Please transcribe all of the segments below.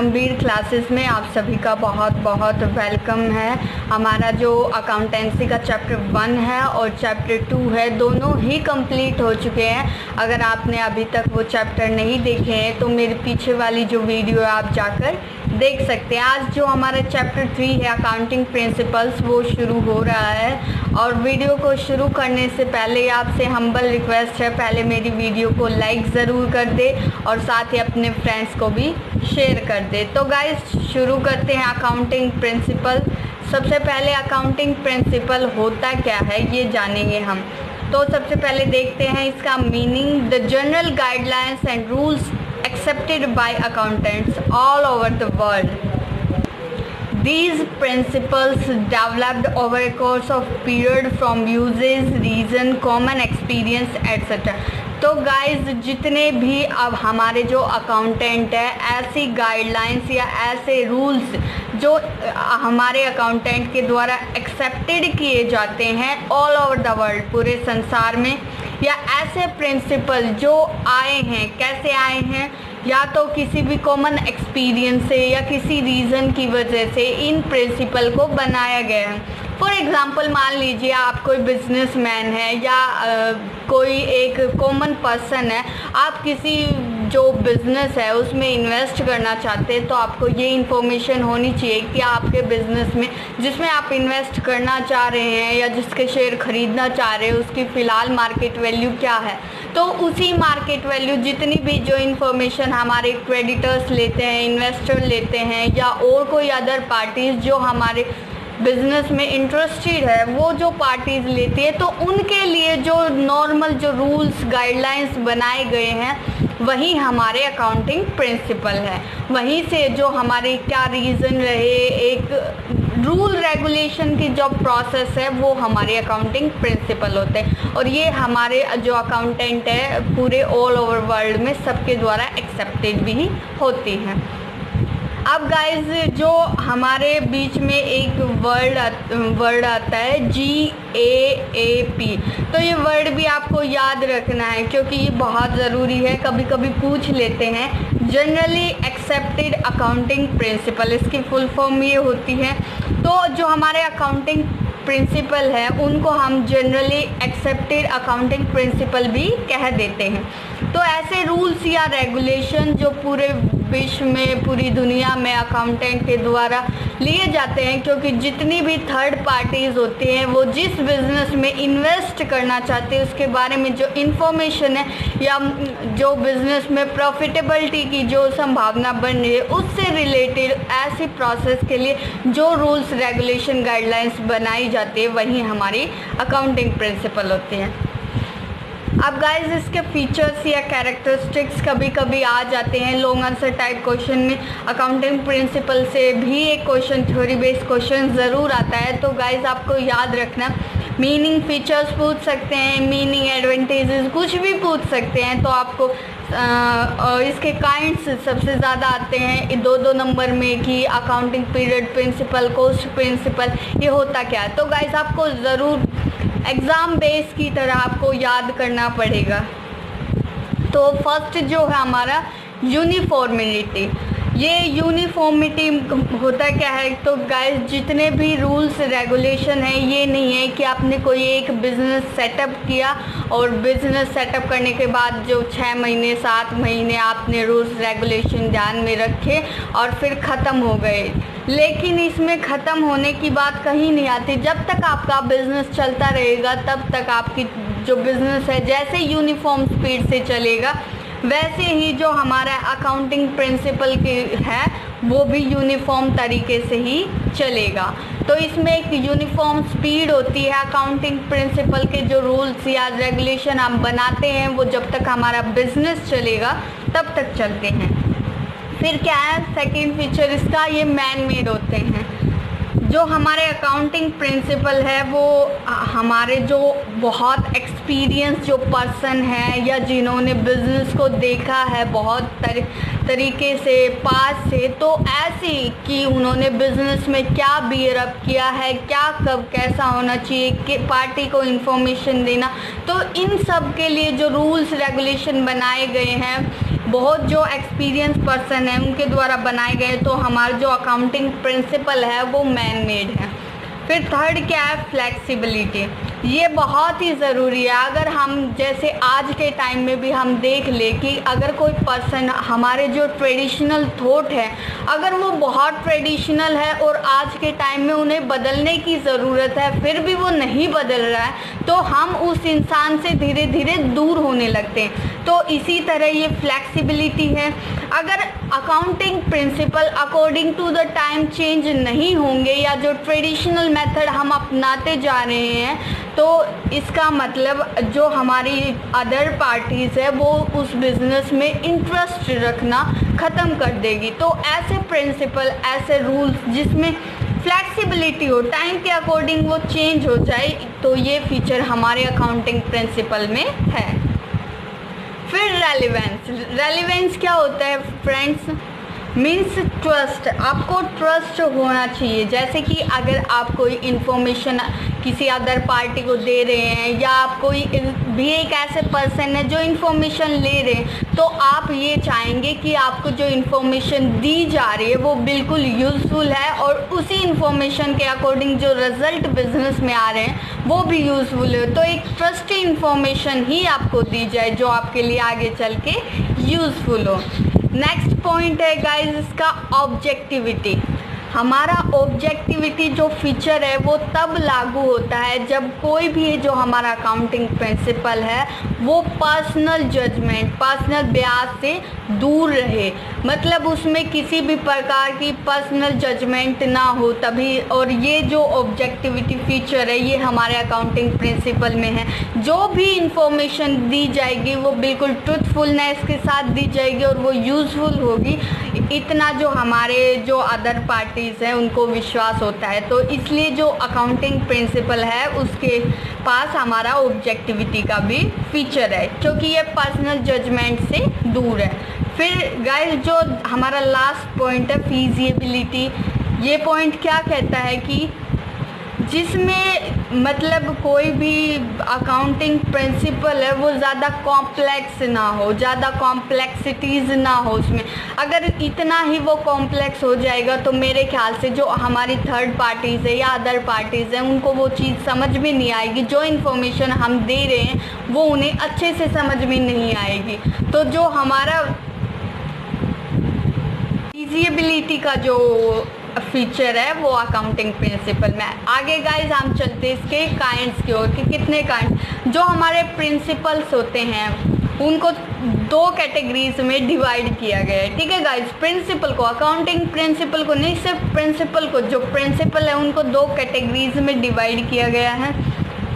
Paramvir classes में आप सभी का बहुत बहुत वेलकम है। हमारा जो अकाउंटेंसी का चैप्टर 1 है और चैप्टर 2 है, दोनों ही कंप्लीट हो चुके हैं। अगर आपने अभी तक वो चैप्टर नहीं देखे हैं तो मेरे पीछे वाली जो वीडियो है आप जाकर देख सकते हैं। आज जो हमारा चैप्टर 3 है अकाउंटिंग प्रिंसिपल्स, वो शुरू हो रहा है। और वीडियो को शुरू करने से पहले आपसे हम्बल रिक्वेस्ट है, पहले मेरी वीडियो को लाइक ज़रूर कर दे और साथ ही अपने फ्रेंड्स को भी शेयर कर दे। तो गाइस शुरू करते हैं अकाउंटिंग प्रिंसिपल। सबसे पहले अकाउंटिंग प्रिंसिपल होता क्या है ये जानेंगे हम। तो सबसे पहले देखते हैं इसका meaning. The general guidelines and rules accepted by accountants all over the world. These principles developed over a course of period from uses, reason, common experience etc. तो गाइस जितने भी अब हमारे जो अकाउंटेंट है, ऐसी गाइडलाइंस या ऐसे रूल्स जो हमारे अकाउंटेंट के द्वारा एक्सेप्टेड किए जाते हैं ऑल ओवर द वर्ल्ड, पूरे संसार में, या ऐसे प्रिंसिपल जो आए हैं, कैसे आए हैं, या तो किसी भी कॉमन एक्सपीरियंस से या किसी रीज़न की वजह से इन प्रिंसिपल को बनाया गया है। फॉर एग्ज़ाम्पल मान लीजिए आप कोई बिजनेसमैन है या कोई एक कॉमन पर्सन है, आप किसी जो बिज़नेस है उसमें इन्वेस्ट करना चाहते हैं, तो आपको ये इन्फॉर्मेशन होनी चाहिए कि आपके बिज़नेस में जिसमें आप इन्वेस्ट करना चाह रहे हैं या जिसके शेयर ख़रीदना चाह रहे हैं उसकी फ़िलहाल मार्केट वैल्यू क्या है। तो उसी मार्केट वैल्यू जितनी भी जो इन्फॉर्मेशन हमारे क्रेडिटर्स लेते हैं, इन्वेस्टर लेते हैं, या और कोई अदर पार्टीज़ जो हमारे बिज़नेस में इंटरेस्टेड है, वो जो पार्टीज़ लेती है, तो उनके लिए जो नॉर्मल जो रूल्स गाइडलाइंस बनाए गए हैं वही हमारे अकाउंटिंग प्रिंसिपल है। वहीं से जो हमारे क्या रीज़न रहे, एक रूल रेगुलेशन की जो प्रोसेस है वो हमारे अकाउंटिंग प्रिंसिपल होते हैं। और ये हमारे जो अकाउंटेंट है पूरे ऑल ओवर वर्ल्ड में सबके द्वारा एक्सेप्टेड भी होती हैं। अब गाइस जो हमारे बीच में एक वर्ड आता है GAAP, तो ये वर्ड भी आपको याद रखना है क्योंकि ये बहुत ज़रूरी है, कभी कभी पूछ लेते हैं। जनरली एक्सेप्टेड अकाउंटिंग प्रिंसिपल, इसकी फुल फॉर्म ये होती है। तो जो हमारे अकाउंटिंग प्रिंसिपल है उनको हम जनरली एक्सेप्टेड अकाउंटिंग प्रिंसिपल भी कह देते हैं। तो ऐसे रूल्स या रेगुलेशन जो पूरे विश्व में, पूरी दुनिया में अकाउंटेंट के द्वारा लिए जाते हैं, क्योंकि जितनी भी थर्ड पार्टीज़ होती हैं वो जिस बिज़नेस में इन्वेस्ट करना चाहते हैं उसके बारे में जो इन्फॉर्मेशन है या जो बिज़नेस में प्रॉफिटेबिलिटी की जो संभावना बन रही है उससे रिलेटेड ऐसी प्रोसेस के लिए जो रूल्स रेगुलेशन गाइडलाइंस बनाई जाती है वही हमारी अकाउंटिंग प्रिंसिपल होती हैं। अब गाइस इसके फीचर्स या कैरेक्टरिस्टिक्स कभी कभी आ जाते हैं लॉन्ग आंसर टाइप क्वेश्चन में। अकाउंटिंग प्रिंसिपल से भी एक क्वेश्चन, थ्योरी बेस्ड क्वेश्चन ज़रूर आता है। तो गाइस आपको याद रखना, मीनिंग, फीचर्स पूछ सकते हैं, मीनिंग, एडवांटेजेस कुछ भी पूछ सकते हैं। तो आपको इसके काइंड्स सबसे ज़्यादा आते हैं 2-2 नंबर में कि accounting period principle, cost principle, ये होता क्या है। तो गाइस आपको ज़रूर एग्ज़ाम बेस की तरह आपको याद करना पड़ेगा। तो फर्स्ट जो है हमारा यूनिफॉर्मिटी। ये यूनिफॉर्मिटी होता क्या है, तो गाइस जितने भी रूल्स रेगुलेशन है ये नहीं है कि आपने कोई एक बिज़नेस सेटअप किया और बिज़नेस सेटअप करने के बाद जो 6 महीने 7 महीने आपने रूल्स रेगुलेशन ध्यान में रखे और फिर ख़त्म हो गए। लेकिन इसमें ख़त्म होने की बात कहीं नहीं आती। जब तक आपका बिज़नेस चलता रहेगा तब तक आपकी जो बिज़नेस है जैसे यूनिफॉर्म स्पीड से चलेगा वैसे ही जो हमारा अकाउंटिंग प्रिंसिपल की है वो भी यूनिफॉर्म तरीके से ही चलेगा। तो इसमें एक यूनिफॉर्म स्पीड होती है। अकाउंटिंग प्रिंसिपल के जो रूल्स या रेगुलेशन हम बनाते हैं वो जब तक हमारा बिजनेस चलेगा तब तक चलते हैं। फिर क्या है सेकंड फीचर इसका, ये मैन मेड होते हैं। जो हमारे अकाउंटिंग प्रिंसिपल है वो हमारे जो बहुत एक्सपीरियंस जो पर्सन है या जिन्होंने बिज़नेस को देखा है बहुत तरीके से पास से, तो ऐसे कि उन्होंने बिज़नेस में क्या बियर अप किया है, क्या कब कैसा होना चाहिए, कि पार्टी को इन्फॉर्मेशन देना। तो इन सब के लिए जो रूल्स रेगुलेशन बनाए गए हैं बहुत जो एक्सपीरियंस पर्सन है उनके द्वारा बनाए गए, तो हमारा जो अकाउंटिंग प्रिंसिपल है वो मैन मेड है। फिर थर्ड क्या है, फ्लेक्सिबिलिटी। ये बहुत ही ज़रूरी है। अगर हम जैसे आज के टाइम में भी हम देख ले कि अगर कोई पर्सन हमारे जो ट्रेडिशनल थॉट है अगर वो बहुत ट्रेडिशनल है और आज के टाइम में उन्हें बदलने की ज़रूरत है फिर भी वो नहीं बदल रहा है, तो हम उस इंसान से धीरे धीरे दूर होने लगते हैं। तो इसी तरह ये फ्लेक्सिबिलिटी है। अगर accounting principle according to the time change नहीं होंगे या जो ट्रेडिशनल मेथड हम अपनाते जा रहे हैं, तो इसका मतलब जो हमारी अदर पार्टीज़ है वो उस बिज़नेस में इंटरेस्ट रखना ख़त्म कर देगी। तो ऐसे प्रिंसिपल, ऐसे रूल्स जिसमें फ्लेक्सिबिलिटी हो, टाइम के अकॉर्डिंग वो चेंज हो जाए, तो ये फीचर हमारे अकाउंटिंग प्रिंसिपल में है। फिर रेलिवेंस क्या होता है फ्रेंड्स? Means trust. आपको ट्रस्ट होना चाहिए। जैसे कि अगर आप कोई इन्फॉर्मेशन किसी अदर पार्टी को दे रहे हैं या आप कोई भी एक ऐसे पर्सन है जो इन्फॉर्मेशन ले रहे हैं, तो आप ये चाहेंगे कि आपको जो इन्फॉर्मेशन दी जा रही है वो बिल्कुल यूज़फुल है और उसी इन्फॉर्मेशन के अकॉर्डिंग जो रिज़ल्ट बिजनेस में आ रहे हैं वो भी यूज़फुल है। तो एक ट्रस्टी इन्फॉर्मेशन ही आपको दी जाए जो आपके लिए आगे चल के यूज़फुल हो। नेक्स्ट पॉइंट है गाइस इसका ऑब्जेक्टिविटी। हमारा ऑब्जेक्टिविटी जो फीचर है वो तब लागू होता है जब कोई भी जो हमारा अकाउंटिंग प्रिंसिपल है वो पर्सनल जजमेंट, पर्सनल बयास से दूर रहे। मतलब उसमें किसी भी प्रकार की पर्सनल जजमेंट ना हो तभी। और ये जो ऑब्जेक्टिविटी फीचर है ये हमारे अकाउंटिंग प्रिंसिपल में है। जो भी इंफॉर्मेशन दी जाएगी वो बिल्कुल ट्रूथफुलनेस के साथ दी जाएगी और वो यूज़फुल होगी। इतना जो हमारे जो अदर पार्टीज़ हैं उनको विश्वास होता है। तो इसलिए जो अकाउंटिंग प्रिंसिपल है उसके पास हमारा ऑब्जेक्टिविटी का भी फीचर है क्योंकि ये पर्सनल जजमेंट से दूर है। फिर गाइस जो हमारा लास्ट पॉइंट है फीजिबिलिटी। ये पॉइंट क्या कहता है कि जिसमें मतलब कोई भी अकाउंटिंग प्रिंसिपल है वो ज़्यादा कॉम्प्लेक्स ना हो, ज़्यादा कॉम्प्लेक्सिटीज़ ना हो उसमें। अगर इतना ही वो कॉम्प्लेक्स हो जाएगा तो मेरे ख्याल से जो हमारी थर्ड पार्टीज़ है या अदर पार्टीज़ हैं उनको वो चीज़ समझ में नहीं आएगी। जो इन्फॉर्मेशन हम दे रहे हैं वो उन्हें अच्छे से समझ में नहीं आएगी। तो जो हमारा फीजिबिलिटी का जो फीचर है वो अकाउंटिंग प्रिंसिपल में। आगे गाइज हम चलते हैं इसके काइंड्स की ओर कि कितने काइंड जो हमारे प्रिंसिपल्स होते हैं उनको दो कैटेगरीज में डिवाइड किया गया है। ठीक है गाइज, प्रिंसिपल को, अकाउंटिंग प्रिंसिपल को नहीं, सिर्फ प्रिंसिपल को, जो प्रिंसिपल है उनको दो कैटेगरीज में डिवाइड किया गया है।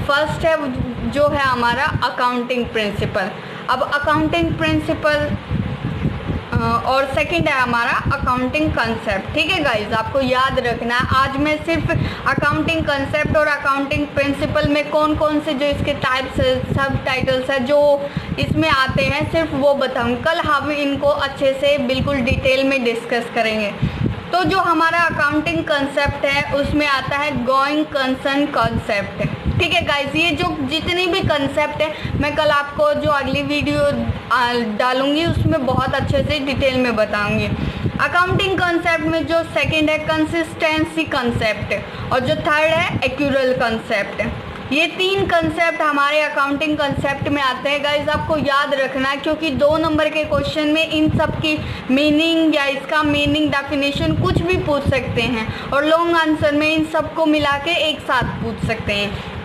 फर्स्ट है जो है हमारा अकाउंटिंग प्रिंसिपल। अब अकाउंटिंग प्रिंसिपल और सेकंड है हमारा अकाउंटिंग कंसेप्ट। ठीक है गाइज, आपको याद रखना है। आज मैं सिर्फ अकाउंटिंग कंसेप्ट और अकाउंटिंग प्रिंसिपल में कौन कौन से जो इसके टाइप्स सब टाइटल्स है जो इसमें आते हैं सिर्फ वो बताऊँ। कल हम इनको अच्छे से बिल्कुल डिटेल में डिस्कस करेंगे। तो जो हमारा अकाउंटिंग कंसेप्ट है उसमें आता है गोइंग कंसर्न कंसेप्ट। ठीक है गाइज, ये जो जितनी भी कंसेप्ट है मैं कल आपको जो अगली वीडियो डालूंगी उसमें बहुत अच्छे से डिटेल में बताऊंगी। अकाउंटिंग कंसेप्ट में जो सेकंड है कंसिस्टेंसी कंसेप्ट और जो थर्ड है एक्यूरल कंसेप्ट। ये तीन कंसेप्ट हमारे अकाउंटिंग कंसेप्ट में आते हैं गाइज, आपको याद रखना है क्योंकि 2 नंबर के क्वेश्चन में इन सब की मीनिंग या इसका मीनिंग डेफिनेशन कुछ भी पूछ सकते हैं और लॉन्ग आंसर में इन सबको मिला के एक साथ पूछ सकते हैं।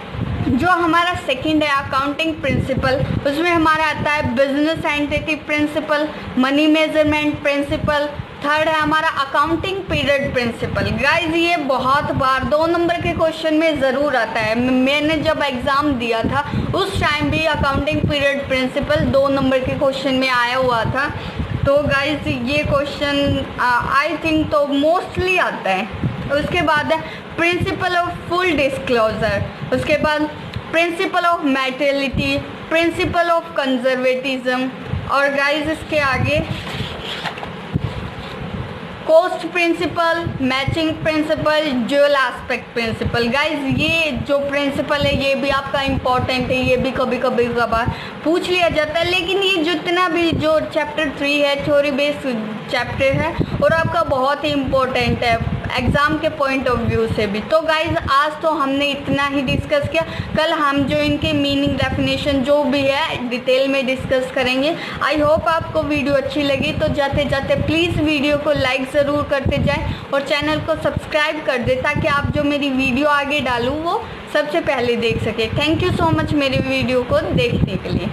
जो हमारा सेकंड है अकाउंटिंग प्रिंसिपल, उसमें हमारा आता है business entity principle, money measurement principle. Third है हमारा अकाउंटिंग पीरियड प्रिंसिपल। गाइज ये बहुत बार 2 नंबर के क्वेश्चन में ज़रूर आता है। मैंने जब एग्ज़ाम दिया था उस टाइम भी अकाउंटिंग पीरियड प्रिंसिपल 2 नंबर के क्वेश्चन में आया हुआ था। तो गाइज ये क्वेश्चन आई थिंक तो मोस्टली आता है। उसके बाद है प्रिंसिपल ऑफ फुल डिस्क्लोजर, उसके बाद principle of materiality, principle of conservatism और गाइज इसके आगे post principle, matching principle, dual aspect principle. Guys ये जो प्रिंसिपल है ये भी आपका इम्पोर्टेंट है, ये भी कभी कभी कभार पूछ लिया जाता है, लेकिन ये जितना भी जो चैप्टर 3 है थ्योरी बेस्ड चैप्टर है और आपका बहुत ही इम्पोर्टेंट है एग्ज़ाम के पॉइंट ऑफ व्यू से भी। तो गाइज आज तो हमने इतना ही डिस्कस किया, कल हम जो इनके मीनिंग डेफिनेशन जो भी है डिटेल में डिस्कस करेंगे। आई होप आपको वीडियो अच्छी लगी, तो जाते जाते प्लीज़ वीडियो को लाइक ज़रूर करते जाएं और चैनल को सब्सक्राइब कर दें ताकि आप जो मेरी वीडियो आगे डालूँ वो सबसे पहले देख सके। थैंक यू सो मच मेरे वीडियो को देखने के लिए।